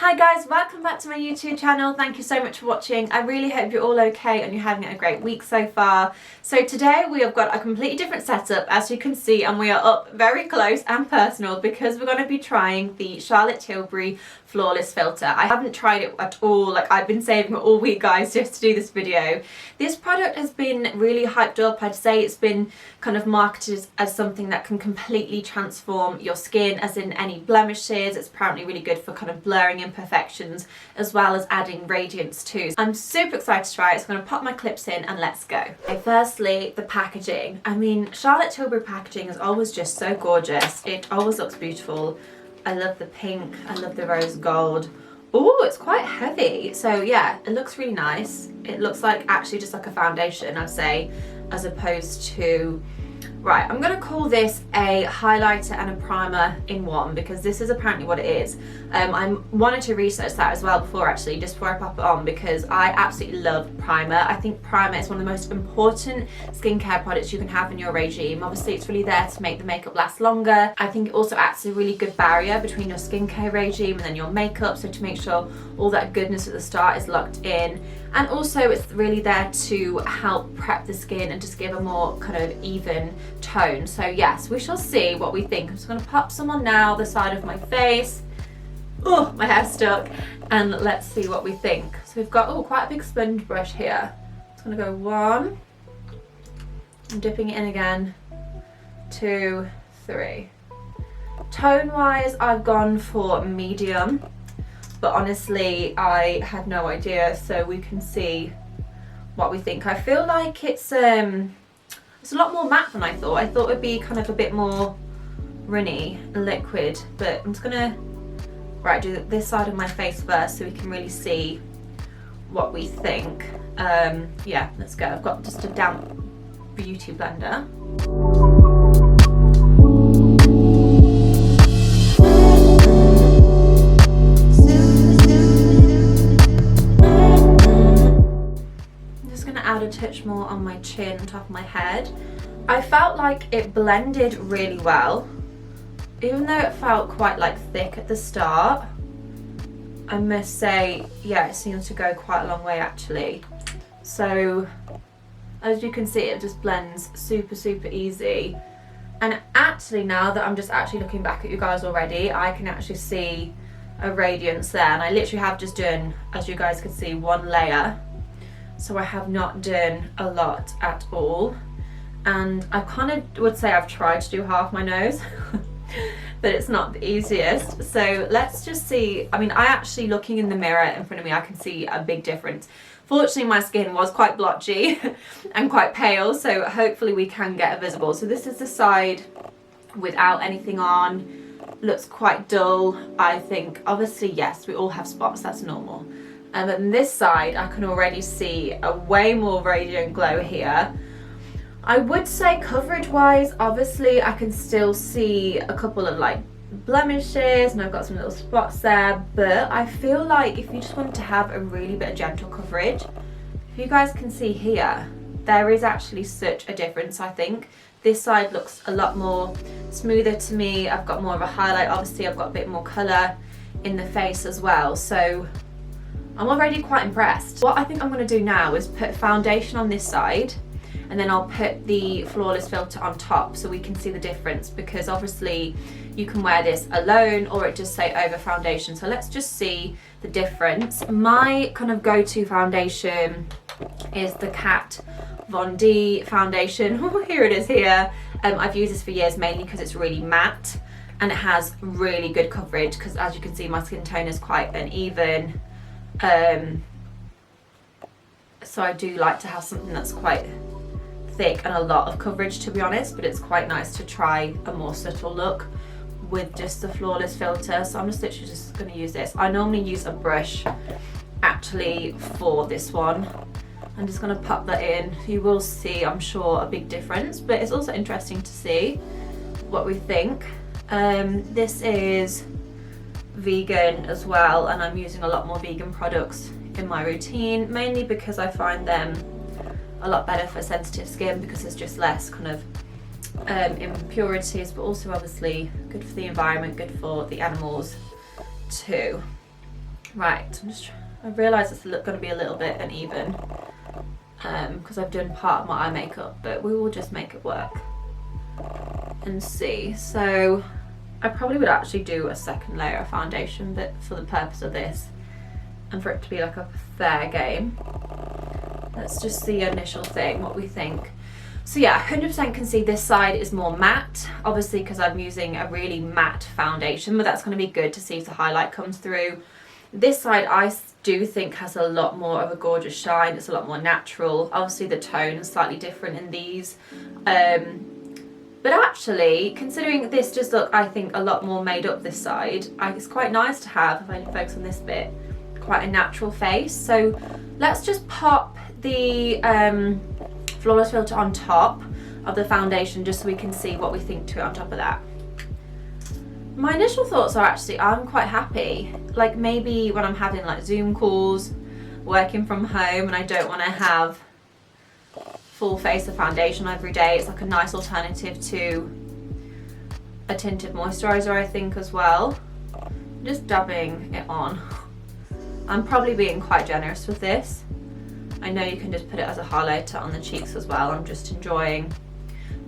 Hi guys, welcome back to my YouTube channel. Thank you so much for watching. I really hope you're all okay and you're having a great week so far. So today we have got a completely different setup, as you can see, and we are up very close and personal because we're going to be trying the Charlotte Tilbury Flawless Filter. I haven't tried it at all, like I've been saving it all week guys just to do this video. This product has been really hyped up. I'd say it's been kind of marketed as something that can completely transform your skin, as in any blemishes. It's apparently really good for kind of blurring imperfections as well as adding radiance too. I'm super excited to try it, so I'm going to pop my clips in and let's go. Okay, firstly, the packaging. I mean, Charlotte Tilbury packaging is always just so gorgeous. It always looks beautiful. I love the pink, I love the rose gold. Oh, it's quite heavy. So yeah, it looks really nice. It looks like actually just like a foundation, I'd say, as opposed to... Right, I'm going to call this a highlighter and a primer in one because this is apparently what it is. I wanted to research that as well before, actually, just before I pop it on, because I absolutely love primer. I think primer is one of the most important skincare products you can have in your regime. Obviously, it's really there to make the makeup last longer. I think it also acts as a really good barrier between your skincare regime and then your makeup, so to make sure all that goodness at the start is locked in. And also it's really there to help prep the skin and just give a more kind of even tone. So yes, we shall see what we think. I'm just going to pop some on now, the side of my face. Oh, my hair's stuck. And let's see what we think. So we've got, oh, quite a big sponge brush here. It's going to go 1. I'm dipping it in again. 2, 3. Tone wise, I've gone for medium. But honestly, I had no idea, so we can see what we think. I feel like it's a lot more matte than I thought. I thought it would be kind of a bit more runny, liquid, but I'm just gonna do this side of my face first so we can really see what we think. Yeah, let's go. I've got just a damp beauty blender. Add a touch more on my chin, on top of my head. I felt like it blended really well, even though it felt quite like thick at the start. I must say, yeah, it seems to go quite a long way actually. So as you can see, it just blends super easy. And actually, now that I'm just actually looking back at you guys already, I can actually see a radiance there, and I literally have just done, as you guys can see, 1 layer. So I have not done a lot at all, and I kind of would say I've tried to do half my nose but it's not the easiest. So let's just see. I mean, I actually, looking in the mirror in front of me, I can see a big difference. Fortunately, my skin was quite blotchy and quite pale, so hopefully we can get it visible. So this is the side without anything on. Looks quite dull, I think. Obviously, yes, we all have spots, that's normal. And then this side, I can already see a way more radiant glow here. I would say coverage wise, obviously I can still see a couple of like blemishes, and I've got some little spots there, but I feel like if you just want to have a really bit of gentle coverage, if you guys can see here, there is actually such a difference. I think this side looks a lot more smoother to me. I've got more of a highlight, obviously I've got a bit more colour in the face as well, so I'm already quite impressed. What I think I'm going to do now is put foundation on this side, and then I'll put the Flawless Filter on top so we can see the difference, because obviously you can wear this alone or it just say over foundation. So let's just see the difference. My kind of go-to foundation is the Kat Von D foundation. Oh, here it is here. I've used this for years, mainly because it's really matte and it has really good coverage, because as you can see my skin tone is quite uneven. So I do like to have something that's quite thick and a lot of coverage, to be honest, but it's quite nice to try a more subtle look with just the Flawless Filter. So I'm just literally just going to use this. I normally use a brush actually for this one. I'm just going to pop that in. You will see, I'm sure, a big difference, but it's also interesting to see what we think. This is vegan as well, and I'm using a lot more vegan products in my routine, mainly because I find them a lot better for sensitive skin, because there's just less kind of impurities, but also obviously good for the environment, good for the animals too. Right, I realise it's going to be a little bit uneven because I've done part of my eye makeup, but we will just make it work and see. So I probably would actually do a second layer of foundation, but for the purpose of this and for it to be like a fair game, let's just see the initial thing, what we think. So yeah, 100% can see this side is more matte, obviously because I'm using a really matte foundation, but that's going to be good to see if the highlight comes through. This side I do think has a lot more of a gorgeous shine. It's a lot more natural. Obviously the tone is slightly different in these. But actually, considering this does look, I think, a lot more made up this side, it's quite nice to have, if I focus on this bit, quite a natural face. So let's just pop the Flawless Filter on top of the foundation just so we can see what we think to it on top of that. My initial thoughts are actually I'm quite happy. Like maybe when I'm having like Zoom calls, working from home, and I don't want to have full face of foundation every day, it's like a nice alternative to a tinted moisturizer, I think, as well. Just dabbing it on. I'm probably being quite generous with this. I know you can just put it as a highlighter on the cheeks as well. I'm just enjoying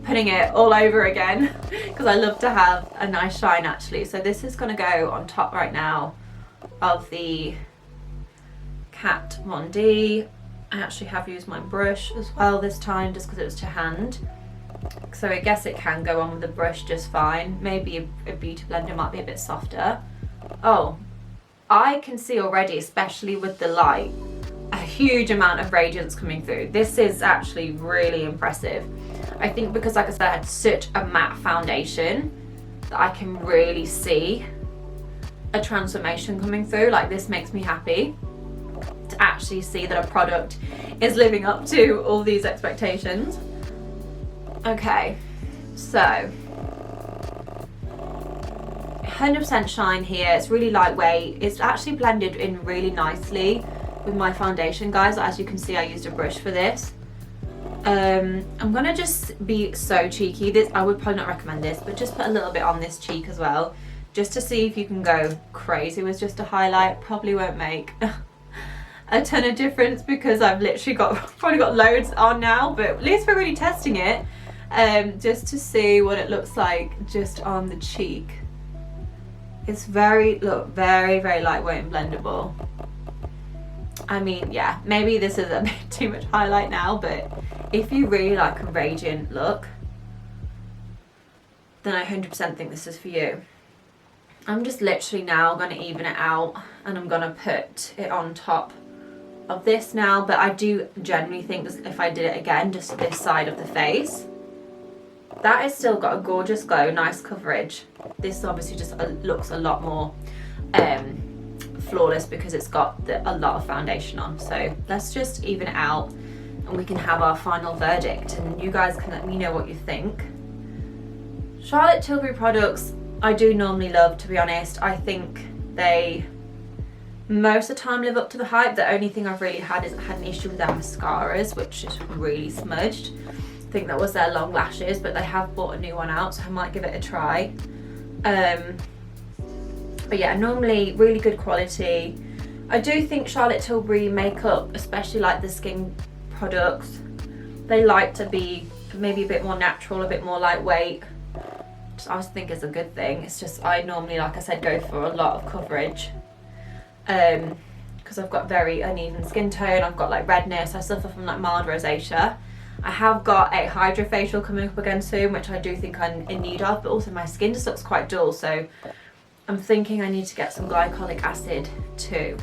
putting it all over again because I love to have a nice shine actually. So this is going to go on top right now of the Kat Von D. I actually have used my brush as well this time just because it was to hand. So I guess it can go on with the brush just fine. Maybe a beauty blender might be a bit softer. Oh, I can see already, especially with the light, a huge amount of radiance coming through. This is actually really impressive. I think because, like I said, I had such a matte foundation that I can really see a transformation coming through. Like this makes me happy to actually see that a product is living up to all these expectations. Okay, so 100% shine here. It's really lightweight. It's actually blended in really nicely with my foundation, guys. As you can see, I used a brush for this. I'm gonna just be so cheeky. I would probably not recommend this, but just put a little bit on this cheek as well, just to see if you can go crazy with just a highlight. Probably won't make a ton of difference because I've literally probably got loads on now, but at least we're really testing it, just to see what it looks like just on the cheek. It's very lightweight and blendable. I mean, yeah, maybe this is a bit too much highlight now, but if you really like a radiant look, then I 100% think this is for you. I'm just literally now going to even it out and I'm going to put it on top of this now, but I do genuinely think that if I did it again, just this side of the face, that has still got a gorgeous glow, nice coverage. This obviously just looks a lot more flawless because it's got a lot of foundation on. So let's just even it out and we can have our final verdict and you guys can let me know what you think. Charlotte Tilbury products I do normally love, to be honest. I think they most of the time live up to the hype. The only thing I've really had is I had an issue with their mascaras, which is really smudged. I think that was their long lashes, but they have bought a new one out, so I might give it a try. But yeah, normally really good quality. I do think Charlotte Tilbury makeup, especially like the skin products, they like to be maybe a bit more natural, a bit more lightweight. Which I always think is a good thing. It's just I normally, like I said, go for a lot of coverage because I've got very uneven skin tone. I've got like redness. I suffer from like mild rosacea. I have got a hydrofacial coming up again soon, which I do think I'm in need of, but also my skin just looks quite dull, so I'm thinking I need to get some glycolic acid too.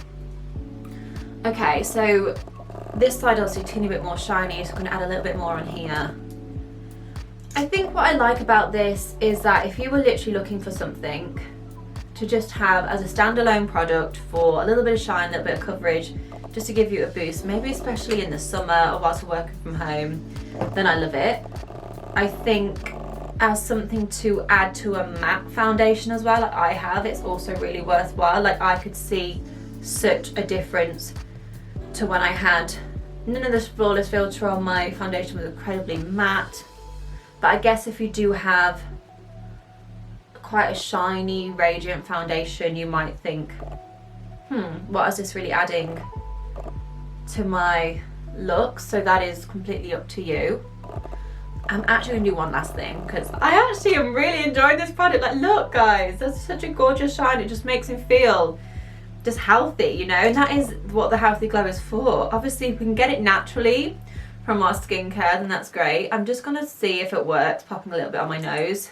Okay, so this side obviously a teeny bit more shiny, so I'm going to add a little bit more on here. I think what I like about this is that if you were literally looking for something to just have as a standalone product for a little bit of shine, a little bit of coverage, just to give you a boost, maybe especially in the summer or whilst we're working from home, then I love it. I think as something to add to a matte foundation as well, like I have, it's also really worthwhile. Like I could see such a difference to when I had none of this Flawless Filter on. My foundation was incredibly matte, but I guess if you do have quite a shiny, radiant foundation, you might think what is this really adding to my look? So that is completely up to you. I'm actually gonna do one last thing because I actually am really enjoying this product. Like, look guys, that's such a gorgeous shine. It just makes me feel just healthy, you know, and that is what the Healthy Glow is for. Obviously, if we can get it naturally from our skincare, then that's great. I'm just gonna see if it works, popping a little bit on my nose.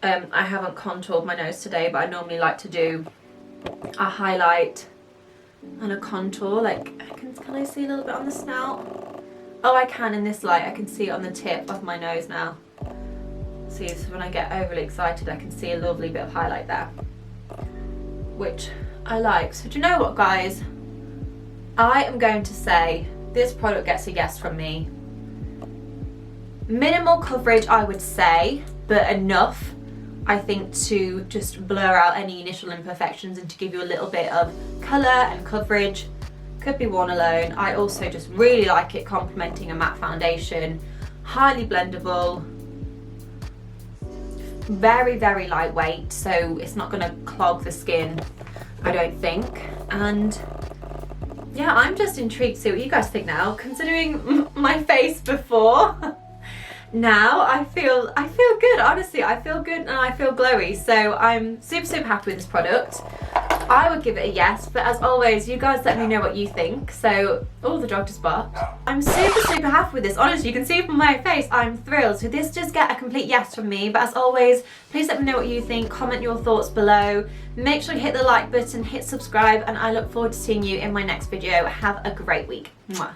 I haven't contoured my nose today, but I normally like to do a highlight and a contour. Like, can I see a little bit on the snout? Oh, I can in this light. I can see it on the tip of my nose now. See, so when I get overly excited, I can see a lovely bit of highlight there, which I like. So do you know what, guys? I am going to say this product gets a yes from me. Minimal coverage, I would say, but enough, I think, to just blur out any initial imperfections and to give you a little bit of colour and coverage. Could be worn alone. I also just really like it complementing a matte foundation. Highly blendable. Very, very lightweight, so it's not going to clog the skin, I don't think. And yeah, I'm just intrigued to see what you guys think now, considering my face before. Now I feel good, honestly. I feel good and I feel glowy, so I'm super happy with this product. I would give it a yes, but as always, you guys let me know what you think. So, oh, the dog just barked. I'm super happy with this. Honestly, you can see from my face, I'm thrilled. So this just get a complete yes from me. But as always, please let me know what you think. Comment your thoughts below. Make sure you hit the like button, hit subscribe, and I look forward to seeing you in my next video. Have a great week. Mwah.